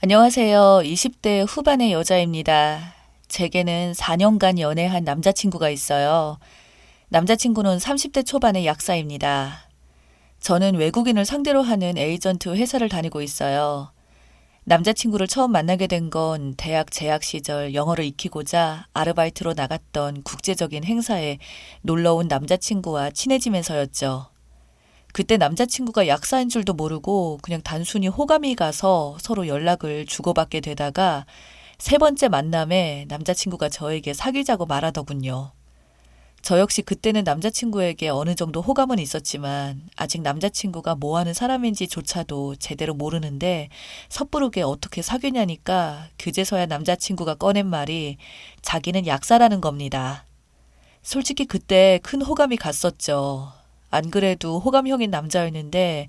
안녕하세요. 20대 후반의 여자입니다. 제게는 4년간 연애한 남자친구가 있어요. 남자친구는 30대 초반의 약사입니다. 저는 외국인을 상대로 하는 에이전트 회사를 다니고 있어요. 남자친구를 처음 만나게 된 건 대학 재학 시절 영어를 익히고자 아르바이트로 나갔던 국제적인 행사에 놀러 온 남자친구와 친해지면서였죠. 그때 남자친구가 약사인 줄도 모르고 그냥 단순히 호감이 가서 서로 연락을 주고받게 되다가 세 번째 만남에 남자친구가 저에게 사귀자고 말하더군요. 저 역시 그때는 남자친구에게 어느 정도 호감은 있었지만 아직 남자친구가 뭐 하는 사람인지조차도 제대로 모르는데 섣부르게 어떻게 사귀냐니까 그제서야 남자친구가 꺼낸 말이 자기는 약사라는 겁니다. 솔직히 그때 큰 호감이 갔었죠. 안 그래도 호감형인 남자였는데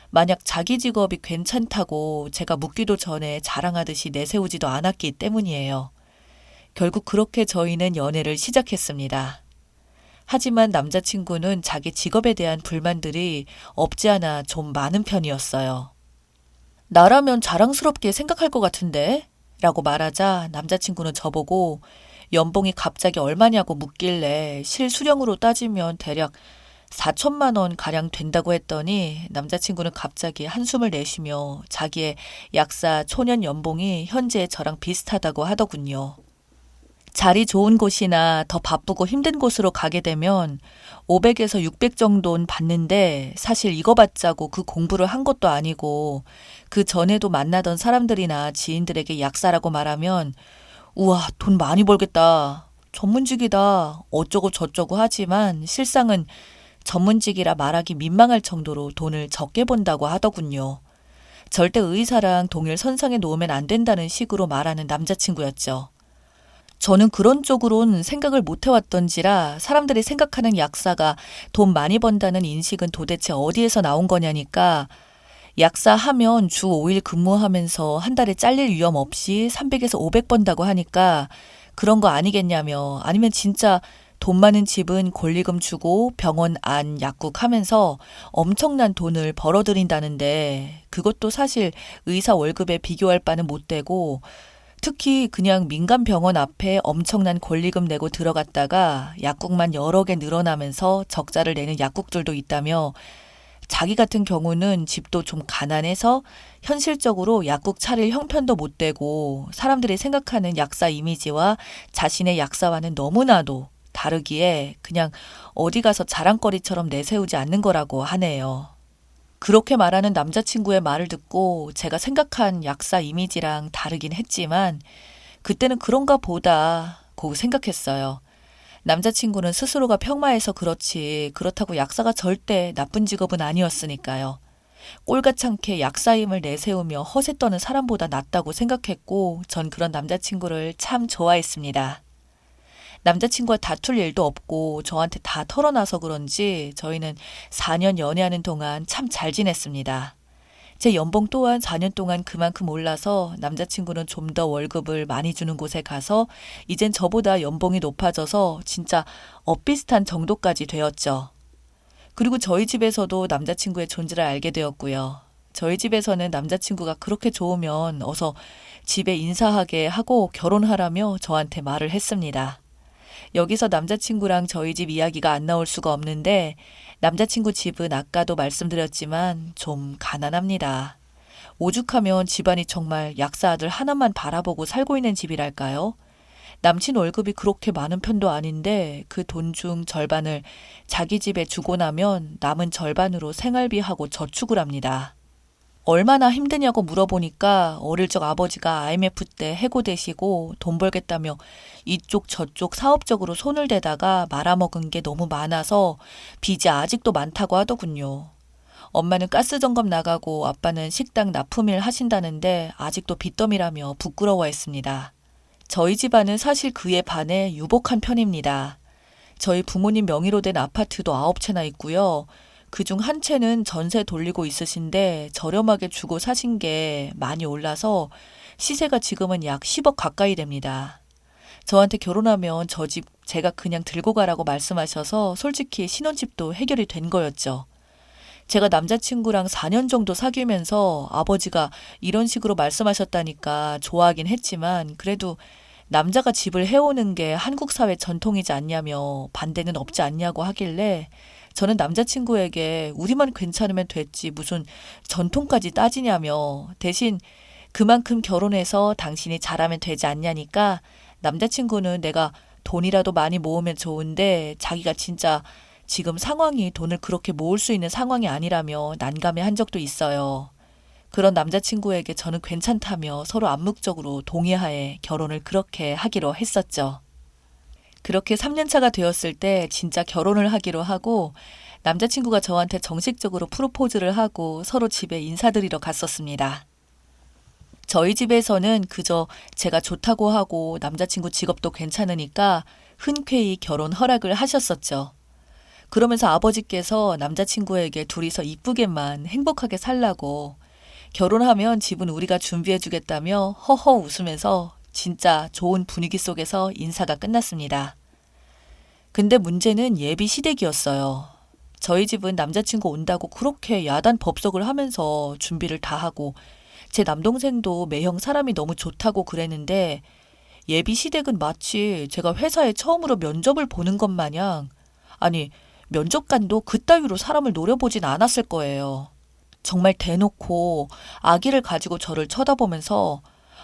만약 자기 직업이 괜찮다고 제가 묻기도 전에 자랑하듯이 내세우지도 않았기 때문이에요. 결국 그렇게 저희는 연애를 시작했습니다. 하지만 남자친구는 자기 직업에 대한 불만들이 없지 않아 좀 많은 편이었어요. 나라면 자랑스럽게 생각할 것 같은데? 라고 말하자 남자친구는 저보고 연봉이 갑자기 얼마냐고 묻길래 실수령으로 따지면 대략 4천만 원 가량 된다고 했더니 남자친구는 갑자기 한숨을 내쉬며 자기의 약사 초년 연봉이 현재 저랑 비슷하다고 하더군요. 자리 좋은 곳이나 더 바쁘고 힘든 곳으로 가게 되면 500에서 600 정도는 받는데 사실 이거 받자고 그 공부를 한 것도 아니고 그 전에도 만나던 사람들이나 지인들에게 약사라고 말하면 우와, 돈 많이 벌겠다. 전문직이다. 어쩌고 저쩌고 하지만 실상은 전문직이라 말하기 민망할 정도로 돈을 적게 번다고 하더군요. 절대 의사랑 동일 선상에 놓으면 안 된다는 식으로 말하는 남자친구였죠. 저는 그런 쪽으론 생각을 못 해왔던지라 사람들이 생각하는 약사가 돈 많이 번다는 인식은 도대체 어디에서 나온 거냐니까 약사 하면 주 5일 근무하면서 한 달에 잘릴 위험 없이 300에서 500 번다고 하니까 그런 거 아니겠냐며 아니면 진짜 돈 많은 집은 권리금 주고 병원 안 약국 하면서 엄청난 돈을 벌어들인다는데 그것도 사실 의사 월급에 비교할 바는 못 되고 특히 그냥 민간 병원 앞에 엄청난 권리금 내고 들어갔다가 약국만 여러 개 늘어나면서 적자를 내는 약국들도 있다며 자기 같은 경우는 집도 좀 가난해서 현실적으로 약국 차릴 형편도 못 되고 사람들이 생각하는 약사 이미지와 자신의 약사와는 너무나도 다르기에 그냥 어디 가서 자랑거리처럼 내세우지 않는 거라고 하네요. 그렇게 말하는 남자친구의 말을 듣고 제가 생각한 약사 이미지랑 다르긴 했지만 그때는 그런가 보다고 생각했어요. 남자친구는 스스로가 평마해서 그렇지 그렇다고 약사가 절대 나쁜 직업은 아니었으니까요. 꼴같찮게 약사임을 내세우며 허세 떠는 사람보다 낫다고 생각했고 전 그런 남자친구를 참 좋아했습니다. 남자친구와 다툴 일도 없고 저한테 다 털어놔서 그런지 저희는 4년 연애하는 동안 참 잘 지냈습니다. 제 연봉 또한 4년 동안 그만큼 올라서 남자친구는 좀 더 월급을 많이 주는 곳에 가서 이젠 저보다 연봉이 높아져서 진짜 엇비슷한 정도까지 되었죠. 그리고 저희 집에서도 남자친구의 존재를 알게 되었고요. 저희 집에서는 남자친구가 그렇게 좋으면 어서 집에 인사하게 하고 결혼하라며 저한테 말을 했습니다. 여기서 남자친구랑 저희 집 이야기가 안 나올 수가 없는데 남자친구 집은 아까도 말씀드렸지만 좀 가난합니다. 오죽하면 집안이 정말 약사 아들 하나만 바라보고 살고 있는 집이랄까요? 남친 월급이 그렇게 많은 편도 아닌데 그 돈 중 절반을 자기 집에 주고 나면 남은 절반으로 생활비하고 저축을 합니다. 얼마나 힘드냐고 물어보니까 어릴 적 아버지가 IMF 때 해고되시고 돈 벌겠다며 이쪽 저쪽 사업적으로 손을 대다가 말아먹은 게 너무 많아서 빚이 아직도 많다고 하더군요. 엄마는 가스 점검 나가고 아빠는 식당 납품일 하신다는데 아직도 빚더미라며 부끄러워했습니다. 저희 집안은 사실 그에 반해 유복한 편입니다. 저희 부모님 명의로 된 아파트도 9채나 있고요. 그중 한 채는 전세 돌리고 있으신데 저렴하게 주고 사신 게 많이 올라서 시세가 지금은 약 10억 가까이 됩니다. 저한테 결혼하면 저 집 제가 그냥 들고 가라고 말씀하셔서 솔직히 신혼집도 해결이 된 거였죠. 제가 남자친구랑 4년 정도 사귀면서 아버지가 이런 식으로 말씀하셨다니까 좋아하긴 했지만 그래도 남자가 집을 해오는 게 한국 사회 전통이지 않냐며 반대는 없지 않냐고 하길래 저는 남자친구에게 우리만 괜찮으면 됐지 무슨 전통까지 따지냐며 대신 그만큼 결혼해서 당신이 잘하면 되지 않냐니까 남자친구는 내가 돈이라도 많이 모으면 좋은데 자기가 진짜 지금 상황이 돈을 그렇게 모을 수 있는 상황이 아니라며 난감해 한 적도 있어요. 그런 남자친구에게 저는 괜찮다며 서로 암묵적으로 동의하에 결혼을 그렇게 하기로 했었죠. 그렇게 3년 차가 되었을 때 진짜 결혼을 하기로 하고 남자친구가 저한테 정식적으로 프로포즈를 하고 서로 집에 인사드리러 갔었습니다. 저희 집에서는 그저 제가 좋다고 하고 남자친구 직업도 괜찮으니까 흔쾌히 결혼 허락을 하셨었죠. 그러면서 아버지께서 남자친구에게 둘이서 이쁘게만 행복하게 살라고 결혼하면 집은 우리가 준비해주겠다며 허허 웃으면서 진짜 좋은 분위기 속에서 인사가 끝났습니다. 근데 문제는 예비 시댁이었어요. 저희 집은 남자친구 온다고 그렇게 야단 법석을 하면서 준비를 다 하고 제 남동생도 매형 사람이 너무 좋다고 그랬는데 예비 시댁은 마치 제가 회사에 처음으로 면접을 보는 것 마냥 아니 면접관도 그따위로 사람을 노려보진 않았을 거예요. 정말 대놓고 아기를 가지고 저를 쳐다보면서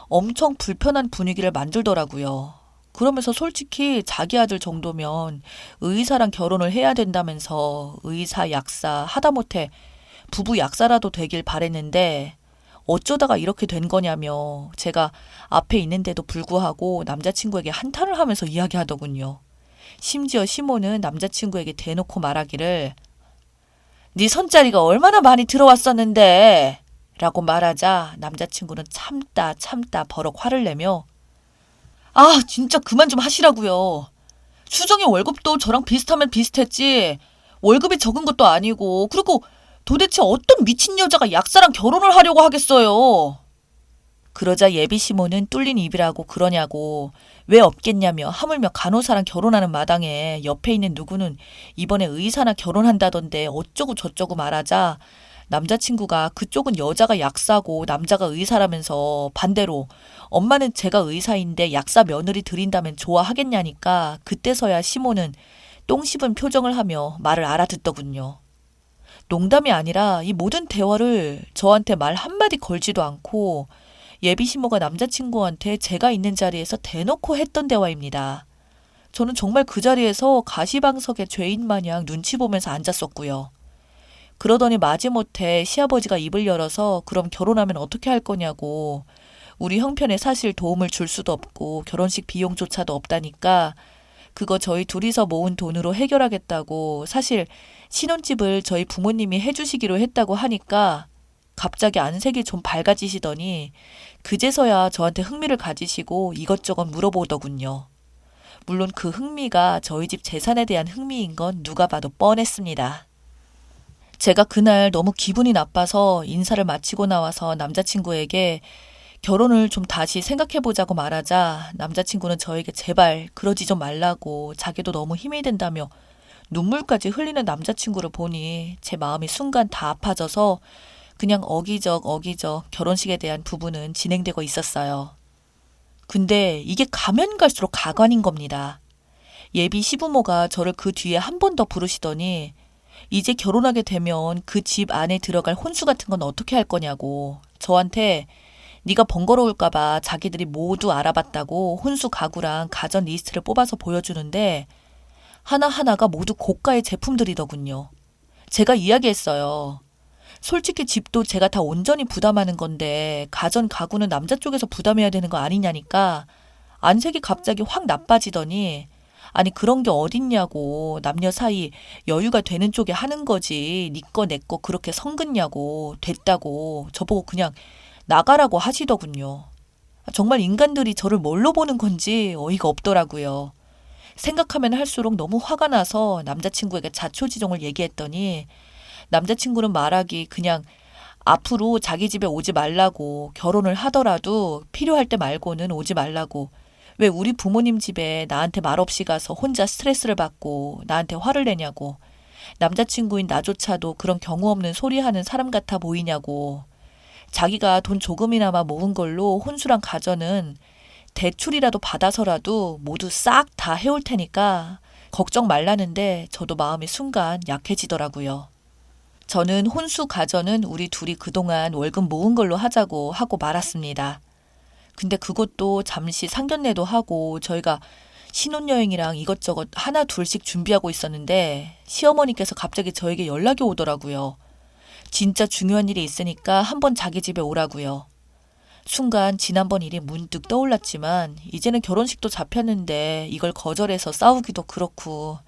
엄청 불편한 분위기를 만들더라고요. 그러면서 솔직히 자기 아들 정도면 의사랑 결혼을 해야 된다면서 의사, 약사, 하다못해 부부 약사라도 되길 바랬는데 어쩌다가 이렇게 된 거냐며 제가 앞에 있는데도 불구하고 남자친구에게 한탄을 하면서 이야기하더군요. 심지어 시모는 남자친구에게 대놓고 말하기를 네 손자리가 얼마나 많이 들어왔었는데 라고 말하자 남자친구는 참다 버럭 화를 내며 아 진짜 그만 좀 하시라고요. 수정이 월급도 저랑 비슷하면 비슷했지 월급이 적은 것도 아니고 그리고 도대체 어떤 미친 여자가 약사랑 결혼을 하려고 하겠어요. 그러자 예비 시모는 뚫린 입이라고 그러냐고 왜 없겠냐며 하물며 간호사랑 결혼하는 마당에 옆에 있는 누구는 이번에 의사나 결혼한다던데 어쩌고 저쩌고 말하자 남자친구가 그쪽은 여자가 약사고 남자가 의사라면서 반대로 엄마는 제가 의사인데 약사 며느리 드린다면 좋아하겠냐니까 그때서야 시모는 똥 씹은 표정을 하며 말을 알아듣더군요. 농담이 아니라 이 모든 대화를 저한테 말 한마디 걸지도 않고 예비 시모가 남자친구한테 제가 있는 자리에서 대놓고 했던 대화입니다. 저는 정말 그 자리에서 가시방석의 죄인 마냥 눈치 보면서 앉았었고요. 그러더니 마지못해 시아버지가 입을 열어서 그럼 결혼하면 어떻게 할 거냐고 우리 형편에 사실 도움을 줄 수도 없고 결혼식 비용조차도 없다니까 그거 저희 둘이서 모은 돈으로 해결하겠다고 사실 신혼집을 저희 부모님이 해주시기로 했다고 하니까 갑자기 안색이 좀 밝아지시더니 그제서야 저한테 흥미를 가지시고 이것저것 물어보더군요. 물론 그 흥미가 저희 집 재산에 대한 흥미인 건 누가 봐도 뻔했습니다. 제가 그날 너무 기분이 나빠서 인사를 마치고 나와서 남자친구에게 결혼을 좀 다시 생각해보자고 말하자 남자친구는 저에게 제발 그러지 좀 말라고 자기도 너무 힘이 든다며 눈물까지 흘리는 남자친구를 보니 제 마음이 순간 다 아파져서 그냥 어기적 결혼식에 대한 부분은 진행되고 있었어요. 근데 이게 가면 갈수록 가관인 겁니다. 예비 시부모가 저를 그 뒤에 한 번 더 부르시더니 이제 결혼하게 되면 그 집 안에 들어갈 혼수 같은 건 어떻게 할 거냐고 저한테 네가 번거로울까 봐 자기들이 모두 알아봤다고 혼수 가구랑 가전 리스트를 뽑아서 보여주는데 하나하나가 모두 고가의 제품들이더군요. 제가 이야기했어요. 솔직히 집도 제가 다 온전히 부담하는 건데 가전 가구는 남자 쪽에서 부담해야 되는 거 아니냐니까 안색이 갑자기 확 나빠지더니 아니 그런 게 어딨냐고 남녀 사이 여유가 되는 쪽에 하는 거지 니 거 내 거 그렇게 성긋냐고 됐다고 저보고 그냥 나가라고 하시더군요. 정말 인간들이 저를 뭘로 보는 건지 어이가 없더라고요. 생각하면 할수록 너무 화가 나서 남자친구에게 자초지종을 얘기했더니 남자친구는 말하기 그냥 앞으로 자기 집에 오지 말라고 결혼을 하더라도 필요할 때 말고는 오지 말라고 왜 우리 부모님 집에 나한테 말없이 가서 혼자 스트레스를 받고 나한테 화를 내냐고 남자친구인 나조차도 그런 경우 없는 소리하는 사람 같아 보이냐고. 자기가 돈 조금이나마 모은 걸로 혼수랑 가전은 대출이라도 받아서라도 모두 싹 다 해올 테니까 걱정 말라는데 저도 마음이 순간 약해지더라고요. 저는 혼수 가전은 우리 둘이 그동안 월급 모은 걸로 하자고 하고 말았습니다. 근데 그것도 잠시 상견례도 하고 저희가 신혼여행이랑 이것저것 하나 둘씩 준비하고 있었는데 시어머니께서 갑자기 저에게 연락이 오더라고요. 진짜 중요한 일이 있으니까 한번 자기 집에 오라고요. 순간 지난번 일이 문득 떠올랐지만 이제는 결혼식도 잡혔는데 이걸 거절해서 싸우기도 그렇고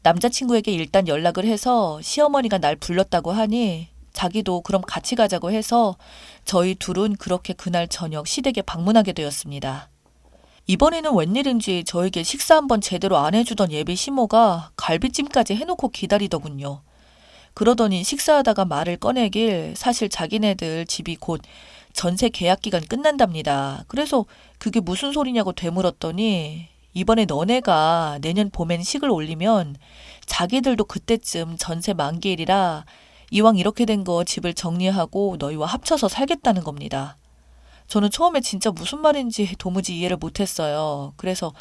남자친구에게 일단 연락을 해서 시어머니가 날 불렀다고 하니 자기도 그럼 같이 가자고 해서 저희 둘은 그렇게 그날 저녁 시댁에 방문하게 되었습니다. 이번에는 웬일인지 저에게 식사 한번 제대로 안 해주던 예비 시모가 갈비찜까지 해놓고 기다리더군요. 그러더니 식사하다가 말을 꺼내길 사실 자기네들 집이 곧 전세 계약 기간 끝난답니다. 그래서 그게 무슨 소리냐고 되물었더니 이번에 너네가 내년 봄엔 식을 올리면 자기들도 그때쯤 전세 만기일이라 이왕 이렇게 된 거 집을 정리하고 너희와 합쳐서 살겠다는 겁니다. 저는 처음에 진짜 무슨 말인지 도무지 이해를 못했어요. 그래서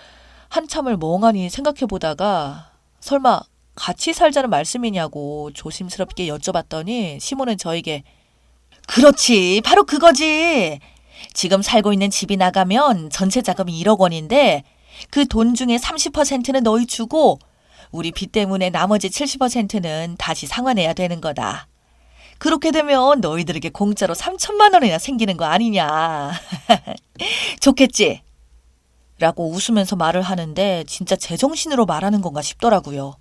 한참을 멍하니 생각해 보다가 설마 같이 살자는 말씀이냐고 조심스럽게 여쭤봤더니 시모는 저에게 그렇지, 바로 그거지. 지금 살고 있는 집이 나가면 전세 자금이 1억 원인데 그 돈 중에 30%는 너희 주고 우리 빚 때문에 나머지 70%는 다시 상환해야 되는 거다. 그렇게 되면 너희들에게 공짜로 3천만 원이나 생기는 거 아니냐. 좋겠지? 라고 웃으면서 말을 하는데 진짜 제정신으로 말하는 건가 싶더라고요.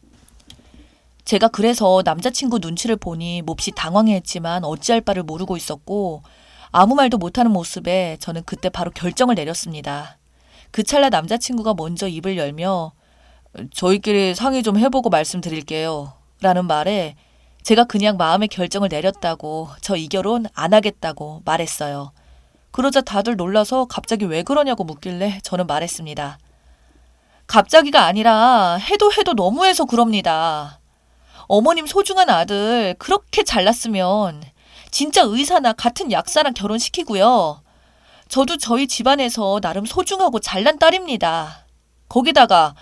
제가 그래서 남자친구 눈치를 보니 몹시 당황했지만 어찌할 바를 모르고 있었고 아무 말도 못하는 모습에 저는 그때 바로 결정을 내렸습니다. 그 찰나 남자친구가 먼저 입을 열며 저희끼리 상의 좀 해보고 말씀드릴게요. 라는 말에 제가 그냥 마음의 결정을 내렸다고 저 이 결혼 안 하겠다고 말했어요. 그러자 다들 놀라서 갑자기 왜 그러냐고 묻길래 저는 말했습니다. 갑자기가 아니라 해도 너무해서 그럽니다. 어머님 소중한 아들 그렇게 잘났으면 진짜 의사나 같은 약사랑 결혼시키고요. 저도 저희 집안에서 나름 소중하고 잘난 딸입니다. 거기다가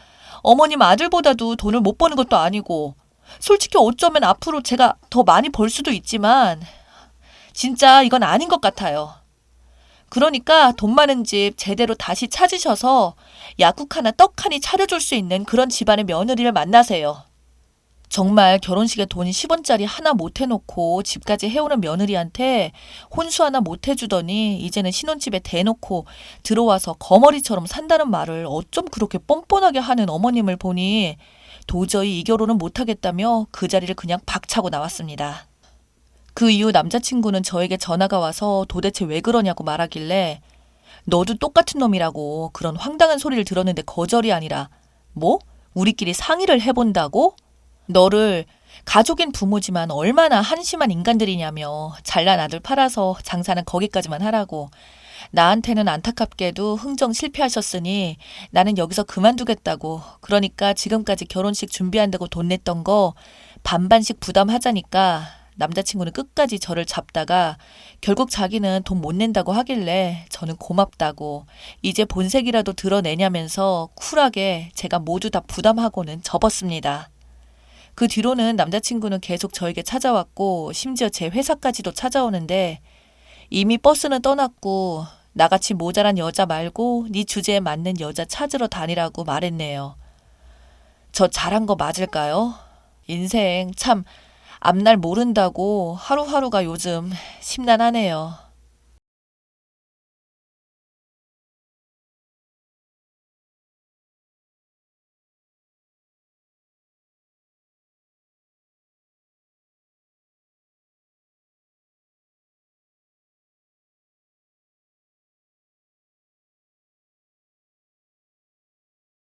어머님 아들보다도 돈을 못 버는 것도 아니고 솔직히 어쩌면 앞으로 제가 더 많이 벌 수도 있지만 진짜 이건 아닌 것 같아요. 그러니까 돈 많은 집 제대로 다시 찾으셔서 약국 하나 떡 하니 차려줄 수 있는 그런 집안의 며느리를 만나세요. 정말 결혼식에 돈 10원짜리 하나 못 해놓고 집까지 해오는 며느리한테 혼수 하나 못 해주더니 이제는 신혼집에 대놓고 들어와서 거머리처럼 산다는 말을 어쩜 그렇게 뻔뻔하게 하는 어머님을 보니 도저히 이 결혼은 못하겠다며 그 자리를 그냥 박차고 나왔습니다. 그 이후 남자친구는 저에게 전화가 와서 도대체 왜 그러냐고 말하길래 너도 똑같은 놈이라고 그런 황당한 소리를 들었는데 거절이 아니라 뭐? 우리끼리 상의를 해본다고? 너를 가족인 부모지만 얼마나 한심한 인간들이냐며 잘난 아들 팔아서 장사는 거기까지만 하라고 나한테는 안타깝게도 흥정 실패하셨으니 나는 여기서 그만두겠다고 그러니까 지금까지 결혼식 준비한다고 돈 냈던 거 반반씩 부담하자니까 남자친구는 끝까지 저를 잡다가 결국 자기는 돈 못 낸다고 하길래 저는 고맙다고 이제 본색이라도 드러내냐면서 쿨하게 제가 모두 다 부담하고는 접었습니다. 그 뒤로는 남자친구는 계속 저에게 찾아왔고 심지어 제 회사까지도 찾아오는데 이미 버스는 떠났고 나같이 모자란 여자 말고 네 주제에 맞는 여자 찾으러 다니라고 말했네요. 저 잘한 거 맞을까요? 인생 참 앞날 모른다고 하루하루가 요즘 심란하네요.